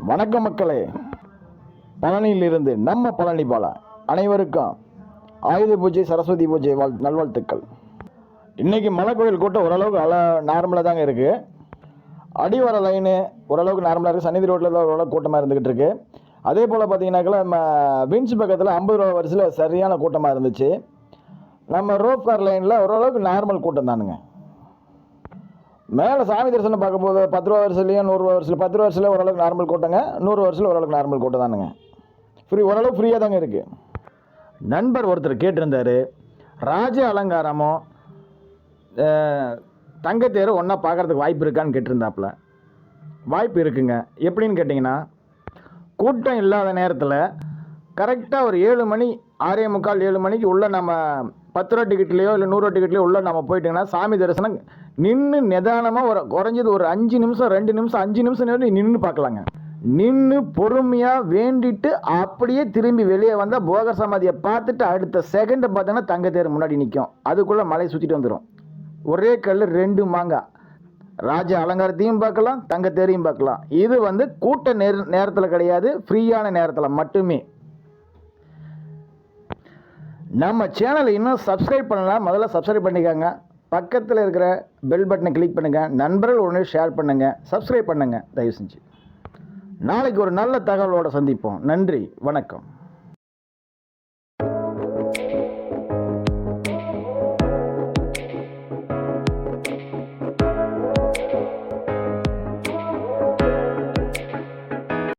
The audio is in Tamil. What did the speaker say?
வணக்கம் மக்களே, பழனியிலிருந்து நம்ம பழனி பாலா அனைவருக்கும் ஆயுத பூஜை சரஸ்வதி பூஜை நல்வாழ்த்துக்கள். இன்றைக்கி மலை கோயில் கூட்டம் ஓரளவுக்கு நார்மலாக தாங்க இருக்குது. அடிவர லைனு ஓரளவுக்கு நார்மலாக இருக்குது. சன்னிதி ரோட்டில் தான் ஓரளவுக்கு கூட்டமாக இருந்துக்கிட்டு இருக்குது. அதே போல் பார்த்தீங்கன்னாக்கா நம்ம வின்ஸ் பக்கத்தில் 50 ரூபா வரிசையில் சரியான கூட்டமாக இருந்துச்சு. நம்ம ரோப் கார் லைனில் ஓரளவுக்கு நார்மல் கூட்டம் தானுங்க. மேலே சாமி தரிசனம் பார்க்கும்போது 10 ரூபா வரிசையிலையும் 100 ரூபா வரிசையில் 10 ரூபா வரிசையில் ஓரளவுக்கு நார்மல் கூட்டங்க, 100 வரிசையில் ஓரளவுக்கு நார்மல் கூட்டம் தானுங்க. ஓரளவுக்கு ஃப்ரீயாக தாங்க இருக்குது. நண்பர் ஒருத்தர் கேட்டிருந்தார், ராஜ அலங்காரமும் தங்கத்தேர் ஒன்றா பார்க்குறதுக்கு வாய்ப்பு இருக்கான்னு கேட்டிருந்தாப்புல. வாய்ப்பு இருக்குங்க. எப்படின்னு கேட்டிங்கன்னா, கூட்டம் இல்லாத நேரத்தில் கரெக்டாக ஒரு 7 மணி 6:45 7 மணிக்கு உள்ளே நம்ம 10 ரூபா டிக்கெட்லேயோ இல்லை 100 ரூபா டிக்கெட்லேயோ உள்ளே நம்ம போயிட்டிங்கன்னா சாமி தரிசனம் நின்று நிதானமாக குறைஞ்சது ஒரு 5 நிமிஷம் 2 நிமிஷம் 5 நிமிஷம் நேரம் நின்று பார்க்கலாங்க. நின்று பொறுமையாக வேண்டிட்டு அப்படியே திரும்பி வெளியே வந்தால் போகர் சமாதியை பார்த்துட்டு அடுத்த செகண்டை பார்த்தோன்னா தங்கத்தேர் முன்னாடி நிற்கும். அதுக்குள்ளே மலை சுற்றிட்டு வந்துடும். ஒரே கல் 2 மாங்காய். ராஜ அலங்காரத்தையும் பார்க்கலாம், தங்கத்தேரையும் பார்க்கலாம். இது கூட்ட நேரத்தில் கிடையாது, ஃப்ரீயான நேரத்தில் மட்டுமே. நம்ம சேனலை இன்னும் சப்ஸ்கிரைப் பண்ணலாம், முதல்ல சப்ஸ்கிரைப் பண்ணிக்கோங்க. பக்கத்தில் இருக்கிற பெல் பட்டனை கிளிக் பண்ணுங்கள். நண்பர்கள் உடனே ஷேர் பண்ணுங்கள், சப்ஸ்கிரைப் பண்ணுங்கள் தயவு செஞ்சு. நாளைக்கு ஒரு நல்ல தகவலோடு சந்திப்போம். நன்றி, வணக்கம்.